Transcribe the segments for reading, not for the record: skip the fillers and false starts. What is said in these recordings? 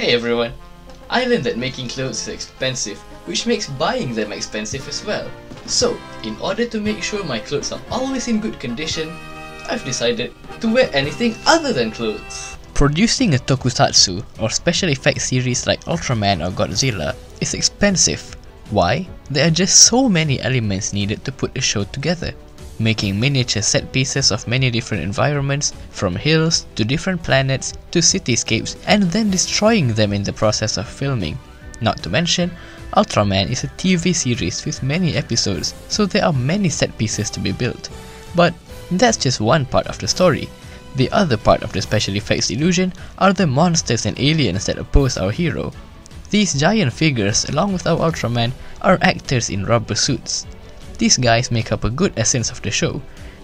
Hey everyone! I learned that making clothes is expensive, which makes buying them expensive as well. So, in order to make sure my clothes are always in good condition, I've decided to wear anything other than clothes. Producing a tokusatsu or special effects series like Ultraman or Godzilla is expensive. Why? There are just so many elements needed to put a show together. Making miniature set pieces of many different environments, from hills to different planets to cityscapes, and then destroying them in the process of filming. Not to mention, Ultraman is a TV series with many episodes, so there are many set pieces to be built. But that's just one part of the story. The other part of the special effects illusion are the monsters and aliens that oppose our hero. These giant figures, along with our Ultraman, are actors in rubber suits. These guys make up a good essence of the show.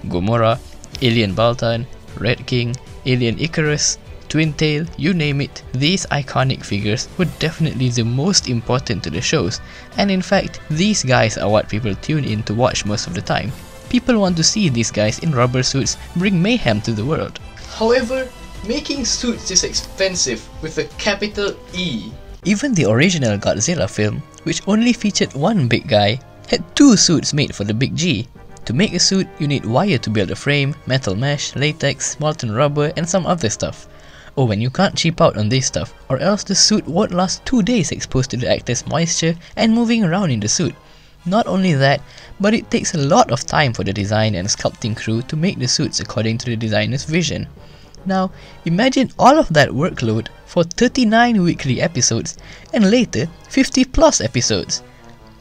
Gomorrah, Alien Baltan, Red King, Alien Icarus, Twin Tail, you name it, these iconic figures were definitely the most important to the shows, and in fact, these guys are what people tune in to watch most of the time. People want to see these guys in rubber suits bring mayhem to the world. However, making suits is expensive with a capital E. Even the original Godzilla film, which only featured one big guy, had two suits made for the big G. To make a suit, you need wire to build a frame, metal mesh, latex, molten rubber, and some other stuff. Oh, and you can't cheap out on this stuff, or else the suit won't last 2 days exposed to the actor's moisture and moving around in the suit. Not only that, but it takes a lot of time for the design and sculpting crew to make the suits according to the designer's vision. Now, imagine all of that workload for 39 weekly episodes, and later 50 plus episodes.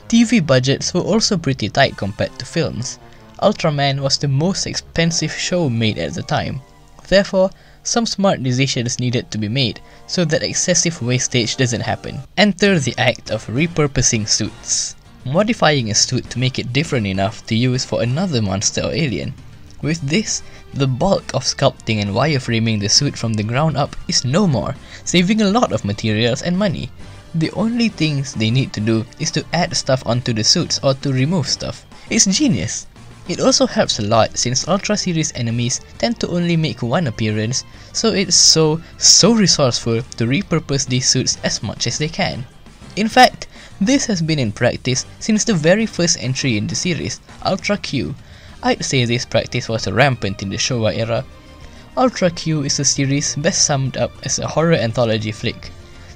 TV budgets were also pretty tight compared to films. Ultraman was the most expensive show made at the time. Therefore, some smart decisions needed to be made so that excessive wastage doesn't happen. Enter the act of repurposing suits. Modifying a suit to make it different enough to use for another monster or alien. With this, the bulk of sculpting and wireframing the suit from the ground up is no more, saving a lot of materials and money. The only things they need to do is to add stuff onto the suits or to remove stuff. It's genius! It also helps a lot since Ultra series enemies tend to only make one appearance, so it's so resourceful to repurpose these suits as much as they can. In fact, this has been in practice since the very first entry in the series, Ultra Q. I'd say this practice was rampant in the Showa era. Ultra Q is a series best summed up as a horror anthology flick.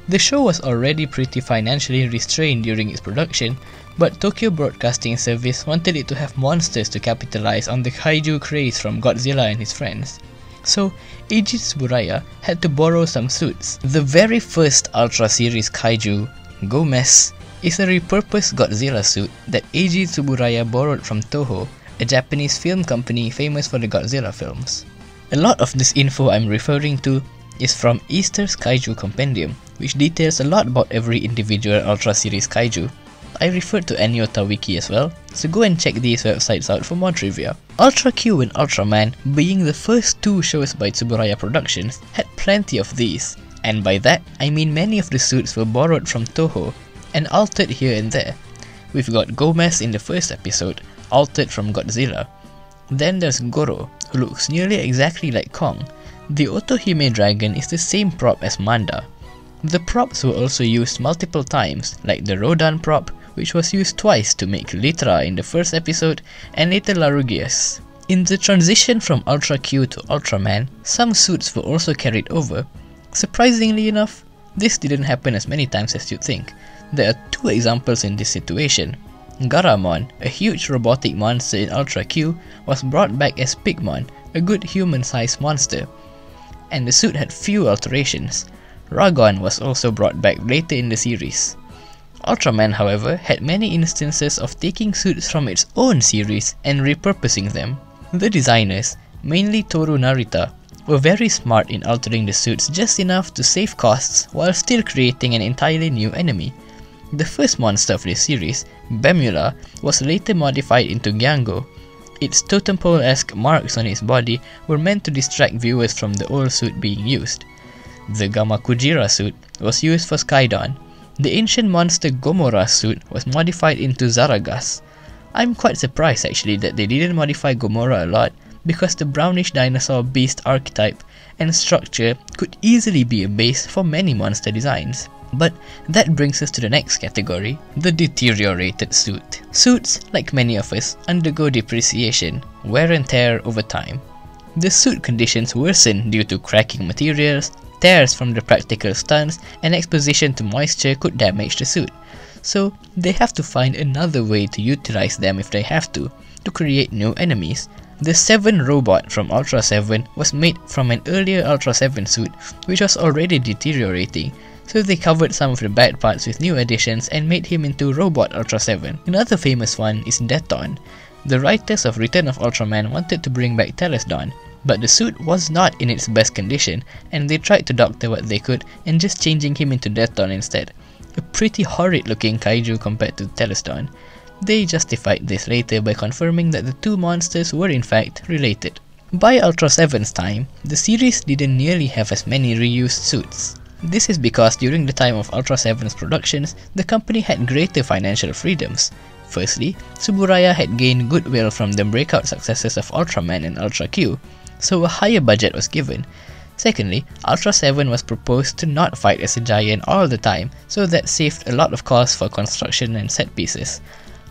The show was already pretty financially restrained during its production, but Tokyo Broadcasting Service wanted it to have monsters to capitalize on the kaiju craze from Godzilla and his friends. So, Eiji Tsuburaya had to borrow some suits. The very first Ultra series kaiju, Gomez, is a repurposed Godzilla suit that Eiji Tsuburaya borrowed from Toho, a Japanese film company famous for the Godzilla films. A lot of this info I'm referring to is from Easter's Kaiju Compendium, which details a lot about every individual Ultra series kaiju. I referred to Anyota Wiki as well, so go and check these websites out for more trivia. Ultra Q and Ultraman, being the first two shows by Tsuburaya Productions, had plenty of these, and by that I mean many of the suits were borrowed from Toho and altered here and there. We've got Gomez in the first episode, altered from Godzilla. Then there's Goro, who looks nearly exactly like Kong. The Otohime dragon is the same prop as Manda. The props were also used multiple times, like the Rodan prop, which was used twice to make Litra in the first episode and later Larugius. In the transition from Ultra Q to Ultraman, some suits were also carried over. Surprisingly enough, this didn't happen as many times as you'd think. There are two examples in this situation. Garamon, a huge robotic monster in Ultra Q, was brought back as Pigmon, a good human-sized monster, and the suit had few alterations. Ragon was also brought back later in the series. Ultraman, however, had many instances of taking suits from its own series and repurposing them. The designers, mainly Toru Narita, were very smart in altering the suits just enough to save costs while still creating an entirely new enemy. The first monster of this series, Bemula, was later modified into Gyango. Its totem pole-esque marks on its body were meant to distract viewers from the old suit being used. The Gamakujira suit was used for Skydon. The ancient monster Gomorrah suit was modified into Zaragas. I'm quite surprised actually that they didn't modify Gomorrah a lot, because the brownish dinosaur beast archetype and structure could easily be a base for many monster designs. But that brings us to the next category, the deteriorated suit. Suits, like many of us, undergo depreciation, wear and tear over time. The suit conditions worsen due to cracking materials, tears from the practical stunts, and exposition to moisture could damage the suit. So they have to find another way to utilize them if they have to create new enemies. The 7 robot from Ultra 7 was made from an earlier Ultra 7 suit which was already deteriorating, so they covered some of the bad parts with new additions and made him into Robot Ultra 7. Another famous one is Detton. The writers of Return of Ultraman wanted to bring back Telesdon, but the suit was not in its best condition and they tried to doctor what they could and just changing him into Detton instead. A pretty horrid looking kaiju compared to Telesdon. They justified this later by confirming that the two monsters were in fact related. By Ultra 7's time, the series didn't nearly have as many reused suits. This is because during the time of Ultra 7's productions, the company had greater financial freedoms. Firstly, Tsuburaya had gained goodwill from the breakout successes of Ultraman and Ultra Q, so a higher budget was given. Secondly, Ultra 7 was proposed to not fight as a giant all the time, so that saved a lot of costs for construction and set pieces.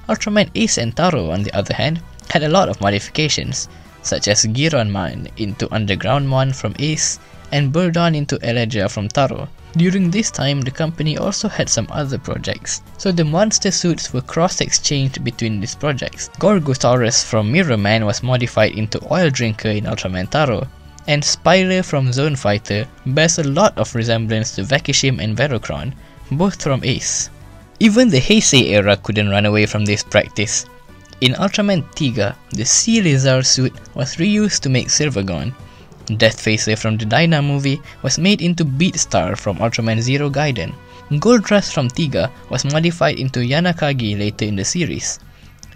Ultraman Ace and Taro, on the other hand, had a lot of modifications, such as Gironman into Undergroundmon from Ace, and Burdon into Elegia from Taro. During this time, the company also had some other projects, so the monster suits were cross-exchanged between these projects. Gorgosaurus from Mirror Man was modified into Oil Drinker in Ultraman Taro, and Spyler from Zone Fighter bears a lot of resemblance to Vakishim and Verocron, both from Ace. Even the Heisei era couldn't run away from this practice. In Ultraman Tiga, the Sea Lizard suit was reused to make Silvergon. Deathfacer from the Dyna movie was made into Beatstar from Ultraman Zero Gaiden. Goldrush from Tiga was modified into Yanakagi later in the series.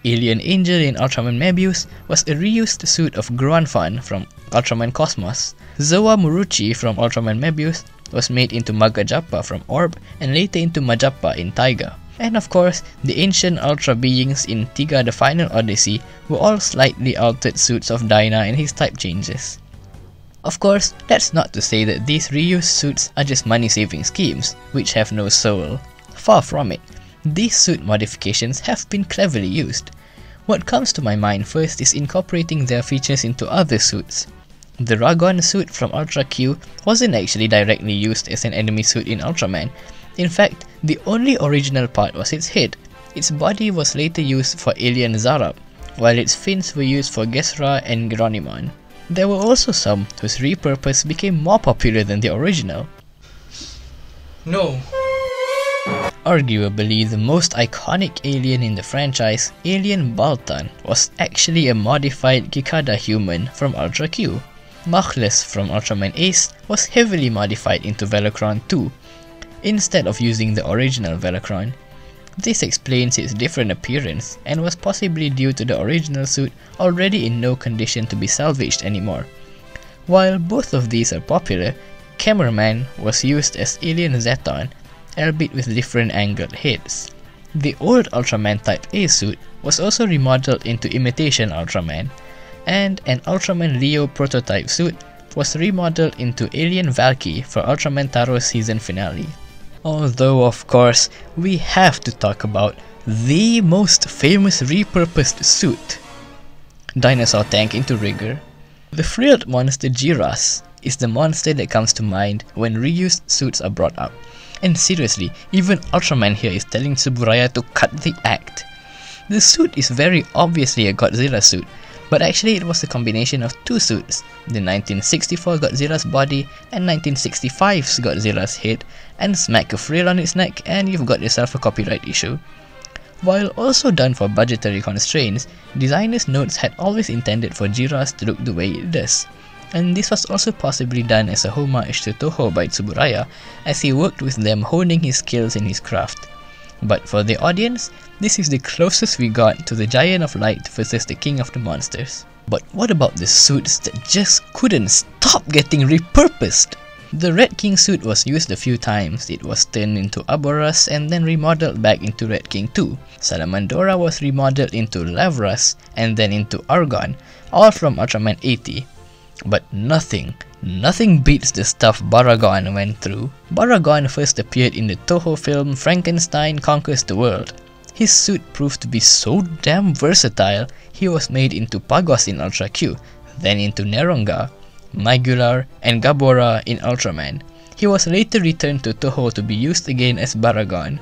Alien Angel in Ultraman Mebius was a reused suit of Gruanfan from Ultraman Cosmos. Zoa Muruchi from Ultraman Mebius was made into Magajappa from Orb and later into Majappa in Taiga. And of course, the ancient Ultra beings in Tiga the Final Odyssey were all slightly altered suits of Dyna and his type changes. Of course, that's not to say that these reused suits are just money-saving schemes, which have no soul. Far from it. These suit modifications have been cleverly used. What comes to my mind first is incorporating their features into other suits. The Ragon suit from Ultra Q wasn't actually directly used as an enemy suit in Ultraman. In fact, the only original part was its head. Its body was later used for Alien Zarab, while its fins were used for Gesra and Geronimon. There were also some whose repurpose became more popular than the original. No. Arguably the most iconic alien in the franchise, Alien Baltan, was actually a modified Kikada human from Ultra Q. Machless from Ultraman Ace was heavily modified into Velocron 2, instead of using the original Velocron. This explains its different appearance and was possibly due to the original suit already in no condition to be salvaged anymore. While both of these are popular, Cameraman was used as Alien Zeton, albeit with different angled heads. The old Ultraman Type A suit was also remodeled into Imitation Ultraman, and an Ultraman Leo prototype suit was remodeled into Alien Valky for Ultraman Taro's season finale. Although of course, we have to talk about the most famous repurposed suit, Dinosaur Tank into Rigger. The Frilled Monster Jiras is the monster that comes to mind when reused suits are brought up. And seriously, even Ultraman here is telling Tsuburaya to cut the act. The suit is very obviously a Godzilla suit, but actually it was a combination of two suits, the 1964 Godzilla's body and 1965's Godzilla's head, and smack a frill on its neck and you've got yourself a copyright issue. While also done for budgetary constraints, designers' notes had always intended for Jiras to look the way it does, and this was also possibly done as a homage to Toho by Tsuburaya as he worked with them honing his skills in his craft. But for the audience, this is the closest we got to the Giant of Light versus the King of the Monsters. But what about the suits that just couldn't stop getting repurposed? The Red King suit was used a few times. It was turned into Aboras and then remodeled back into Red King 2. Salamandora was remodeled into Lavras and then into Argon. all from Ultraman 80. But nothing beats the stuff Baragon went through. Baragon first appeared in the Toho film Frankenstein Conquers the World. His suit proved to be so damn versatile, he was made into Pagos in Ultra Q, then into Neronga, Magular, and Gabora in Ultraman. He was later returned to Toho to be used again as Baragon.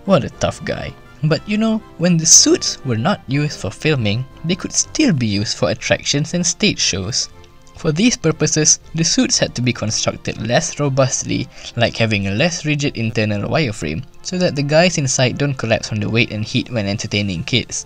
What a tough guy. But you know, when the suits were not used for filming, they could still be used for attractions and stage shows. For these purposes, the suits had to be constructed less robustly, like having a less rigid internal wireframe, so that the guys inside don't collapse from the weight and heat when entertaining kids.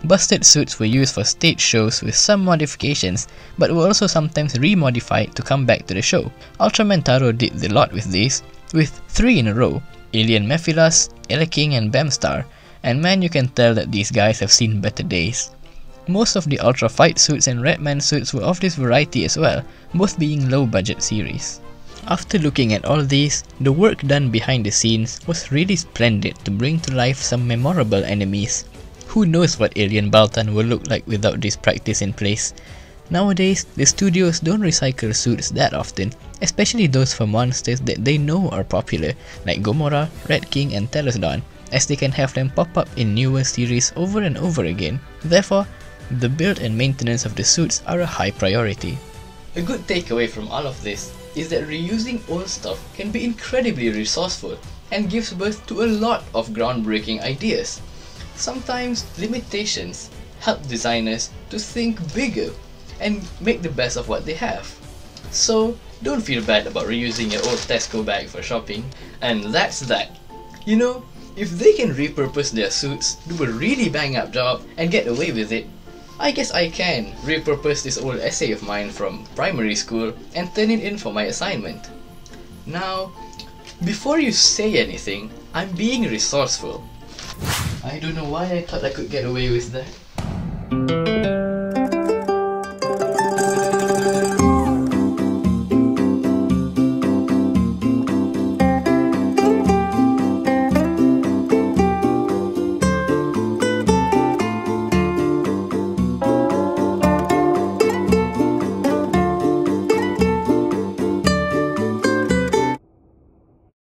Busted suits were used for stage shows with some modifications, but were also sometimes remodified to come back to the show. Ultraman Taro did the lot with these, with 3 in a row, Alien Mephilas, Eleking and Bamstar, and man, you can tell that these guys have seen better days. Most of the Ultra Fight suits and Redman suits were of this variety as well, both being low budget series. After looking at all these, the work done behind the scenes was really splendid to bring to life some memorable enemies. Who knows what Alien Baltan will look like without this practice in place. Nowadays, the studios don't recycle suits that often, especially those for monsters that they know are popular, like Gomorrah, Red King and Telesdon, as they can have them pop up in newer series over and over again. Therefore, the build and maintenance of the suits are a high priority. A good takeaway from all of this is that reusing old stuff can be incredibly resourceful and gives birth to a lot of groundbreaking ideas. Sometimes limitations help designers to think bigger and make the best of what they have. So don't feel bad about reusing your old Tesco bag for shopping. And that's that. You know, if they can repurpose their suits, do a really bang up job and get away with it, I guess I can repurpose this old essay of mine from primary school and turn it in for my assignment. Now, before you say anything, I'm being resourceful. I don't know why I thought I could get away with that.